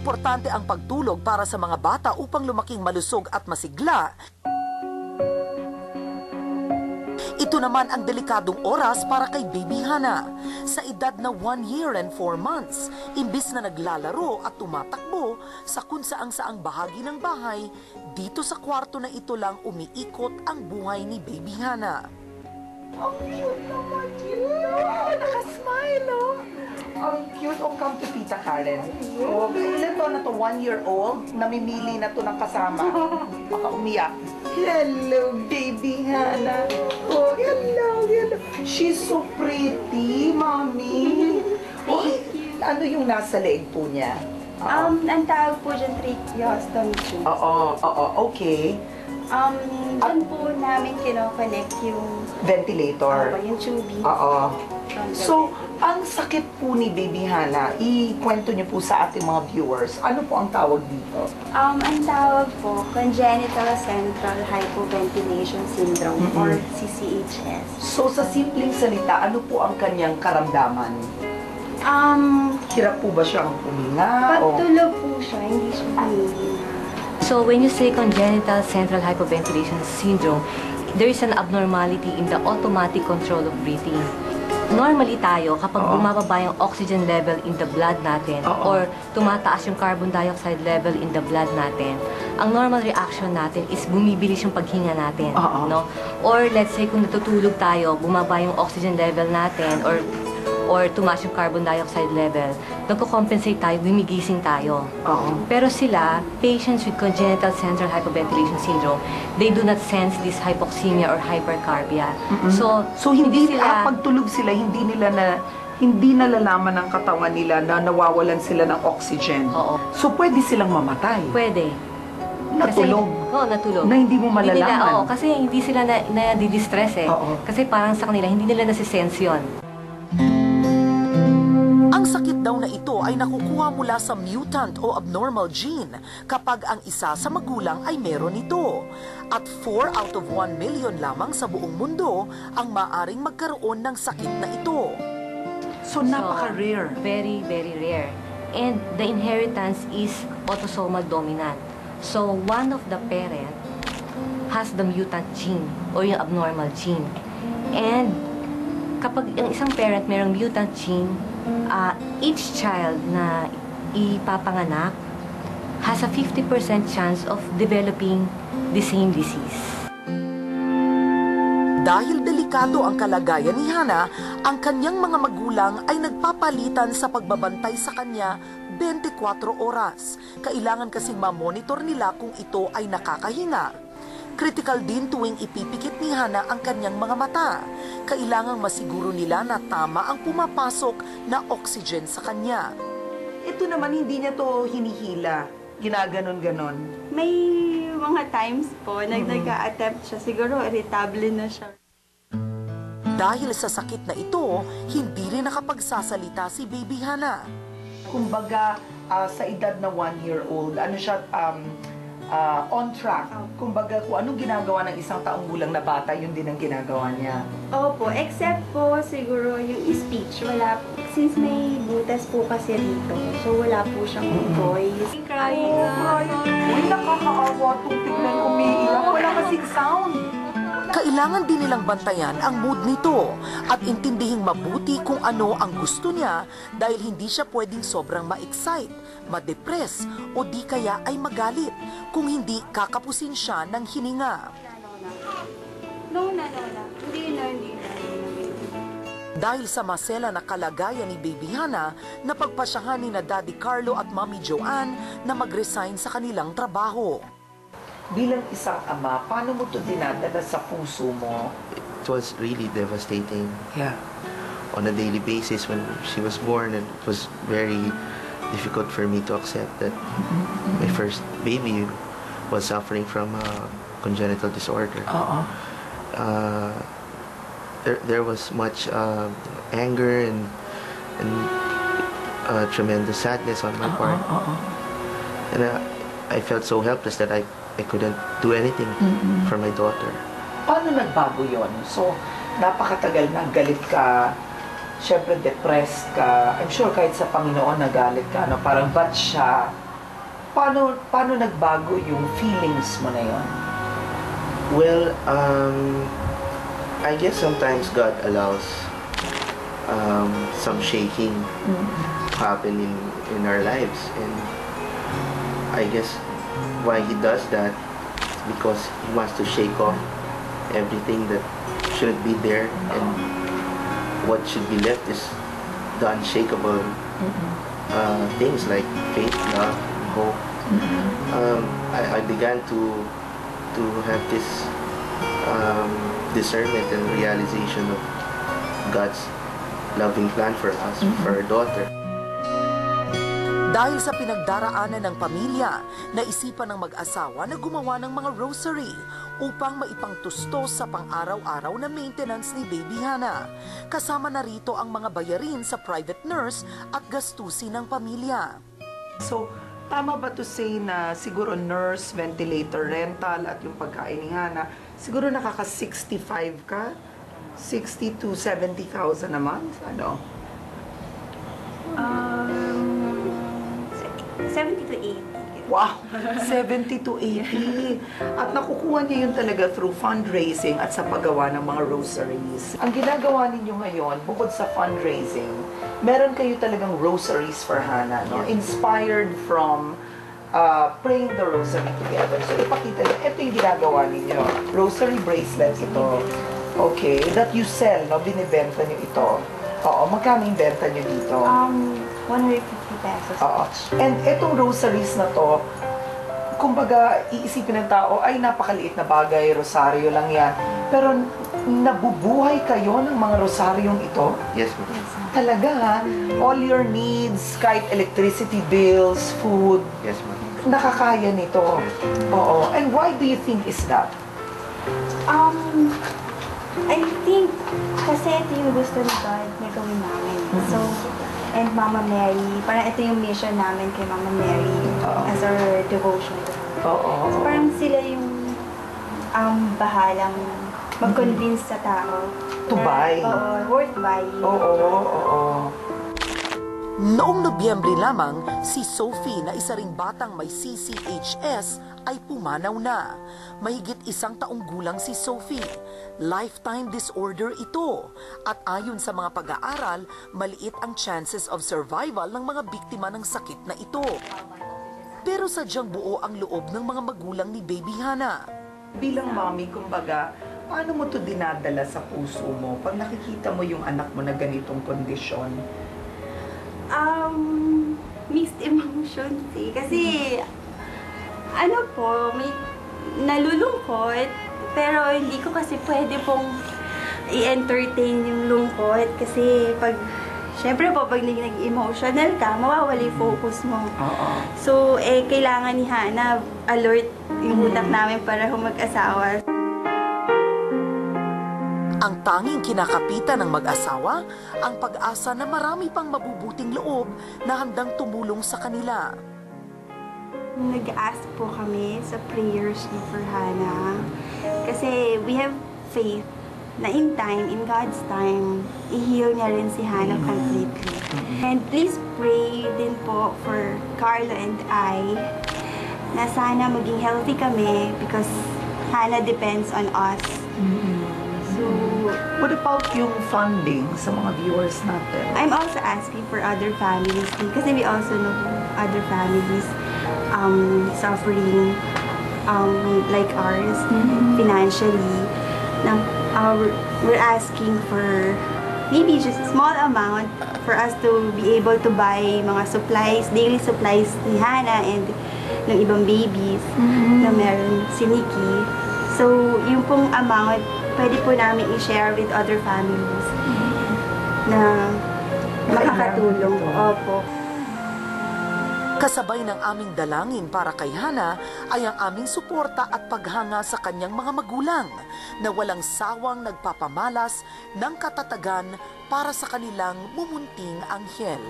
importante ang pagtulog para sa mga bata upang lumaking malusog at masigla, ito naman ang delikadong oras para kay Baby Hana. Sa edad na 1 year and 4 months, imbis na naglalaro at tumatakbo sa kung saang bahagi ng bahay, dito sa kwarto na ito lang umiikot ang buhay ni Baby Hana. Ang cute naman yun! Nakasmile, oh! Ang cute. Oh, come to Tita Karen. Oh, ilan to na to? 1-year-old? Namimili na to ng kasama. Baka umiyak. Hello, Baby Hana. Oh, hello, hello. She's so pretty, Mommy. Oh, ano yung nasa leeg po niya? Ang tawag po dyan, tracheostomy po. Oo, okay. Dyan po namin kinoconnect yung ventilator. Yung tubing. Oo. So, ang sakit po ni Baby Hana, ikwento niyo po sa ating mga viewers. Ano po ang tawag dito? Ang tawag po, Congenital Central Hypoventilation Syndrome or CCHS. So, sa simpleng salita, ano po ang kanyang karamdaman? Hirap po ba siyang huminga? Pagtulog po siya, hindi siya huminga. So when you say congenital central hypoventilation syndrome, there is an abnormality in the automatic control of breathing. Normally tayo, kapag bumababa yung oxygen level in the blood natin or tumataas yung carbon dioxide level in the blood natin, ang normal reaction natin is bumibilis yung paghinga natin. No? Or let's say kung natutulog tayo, bumaba yung oxygen level natin or tumaas yung carbon dioxide level, nagko-compensate tayo, gumigising tayo. Pero sila, patients with congenital central hypoventilation syndrome, they do not sense this hypoxemia or hypercarbia. So hindi sila, pagtulog sila, hindi nalalaman ng katawan nila na nawawalan sila ng oxygen. So pwede silang mamatay. Pwede. Natulog. Oo, natulog. Na hindi mo malalaman. Kasi hindi sila na-distress eh. Kasi parang sa kanila, hindi nila nasisense yun. Ang sakit daw na ito ay nakukuha mula sa mutant o abnormal gene kapag ang isa sa magulang ay meron ito. At 4 out of 1 million lamang sa buong mundo ang maaring magkaroon ng sakit na ito. So napaka-rare. Very, very rare. And the inheritance is autosomal dominant. So one of the parent has the mutant gene or yung abnormal gene. And kapag ang isang parent mayroong mutant gene, each child na ipapanganak has a 50% chance of developing the same disease. Dahil delikado ang kalagayan ni Hana, ang kanyang mga magulang ay nagpapalitan sa pagbabantay sa kanya 24 oras. Kailangan kasing ma-monitor nila kung ito ay nakakahinga. Critical din tuwing ipipikit ni Hana ang kanyang mga mata. Kailangang masiguro nila na tama ang pumapasok na oxygen sa kanya. Ito naman hindi niya to hinihila. Ginaganon-ganon. May mga times po, nag-attempt siya. Siguro irritable na siya. Dahil sa sakit na ito, hindi rin nakapagsasalita si Baby Hana. Kumbaga, sa edad na 1-year-old, ano siya, on track. Kumbaga, kung anong ginagawa ng isang taong gulang na bata, yun din ang ginagawa niya. Opo, except po siguro yung speech, wala po. Since may butas po kasi dito, so wala po siyang voice. Crying na. Uy, nakakaawa itong tignan umiiyak. Wala kasing sound. Kailangan din nilang bantayan ang mood nito at intindihing mabuti kung ano ang gusto niya dahil hindi siya pwedeng sobrang ma-excite, ma-depress o di kaya ay magalit kung hindi kakapusin siya ng hininga. No. Hindi na. Dahil sa masela na kalagayan ni Baby Hana, napagpasyahan ni na Daddy Carlo at Mommy Joanne na mag-resign sa kanilang trabaho. Bilang isang ama, paano mo ito dinadala sa puso mo? It was really devastating. Yeah. On a daily basis when she was born, and it was very difficult for me to accept that my first baby was suffering from a congenital disorder. There was much anger and tremendous sadness on my part. And I felt so helpless that I couldn't do anything for my daughter. Paano nagbago yon? So, napakatagal na galit ka, syempre depressed ka. I'm sure kahit sa Panginoon nagalit ka, no? Parang ba't siya? Paano nagbago yung feelings mo na yun? Well, I guess sometimes God allows some shaking happen in our lives, and I guess why He does that is because He wants to shake off everything that shouldn't be there, and what should be left is the unshakable things like faith, love, hope. I began to have this discernment and realization of God's loving plan for us, for our daughter. Dahil sa pinagdaraanan ng pamilya, naisipan ng mag-asawa na gumawa ng mga rosary upang maipangtustos sa pang-araw-araw na maintenance ni Baby Hana. Kasama na rito ang mga bayarin sa private nurse at gastusin ng pamilya. So, tama ba to say na siguro nurse, ventilator, rental at yung pagkain ni Hana, siguro nakaka-65 ka? 60 to 70,000 a month? Ano? 70 to 80. Wow! 70 to 80. At nakukuha niya yun talaga through fundraising at sa paggawa ng mga rosaries. Ang ginagawa ninyo ngayon, bukod sa fundraising, meron kayo talagang rosaries for Hana, no? Inspired from praying the rosary together. So, ipakita niyo, ito yung ginagawa ninyo. Rosary bracelets ito. Okay, that you sell, no? Binibenta niyo ito. Oo, magkano yung benta niyo dito? 150 pesos. Oo. And etong rosaries na to, kumbaga, iisipin ng tao, ay napakaliit na bagay, rosaryo lang yan. Pero nabubuhay kayo ng mga rosaryong ito? Yes, ma'am. Talaga ha? All your needs, kahit electricity bills, food, Yes, ma'am. nakakaya nito. Oo. And why do you think is that? I think, kasi ito yung gusto ni God na gawin namin. So, and Mama Mary, parang ito yung mission namin kay Mama Mary as our devotion. Oo. So, parang sila yung bahalang mag-convince sa tao. To buy. Oo, worth buying. Oo. Noong Nobyembre lamang, si Sophie na isa ring batang may CCHS ay pumanaw na. Mahigit 1 taong gulang si Sophie. Lifetime disorder ito. At ayon sa mga pag-aaral, maliit ang chances of survival ng mga biktima ng sakit na ito. Pero sadyang buo ang loob ng mga magulang ni Baby Hana. Bilang mommy, kumbaga, paano mo to dinadala sa puso mo pag nakikita mo yung anak mo na ganitong kondisyon? Mixed emotions eh. Kasi, ano po, may nalulungkot, pero hindi ko kasi pwede pong i-entertain yung lungkot. Kasi pag, syempre po, pag nag-emotional ka, mawawala yung focus mo. So, kailangan ni Hana alert yung utak namin para mag-asawa. Ang tanging kinakapitan ng mag-asawa, ang pag-asa na marami pang mabubuting loob na handang tumulong sa kanila. Nag-ask po kami sa prayers ni for Hana. Kasi we have faith na in time, in God's time, i-heal niya rin si Hana completely. And please pray din po for Carlo and I na sana maging healthy kami because Hana depends on us. So, What about yung funding sa mga viewers natin? I'm also asking for other families kasi we also know other families suffering like ours financially. We're asking for maybe just a small amount for us to be able to buy mga supplies, daily supplies ni Hana and ng ibang babies na meron si Nikki. So, yung pong amount, pwede po namin i-share with other families na makakatulong. Opo. Kasabay ng aming dalangin para kay Hana ay ang aming suporta at paghanga sa kanyang mga magulang na walang sawang nagpapamalas ng katatagan para sa kanilang mumunting anghel.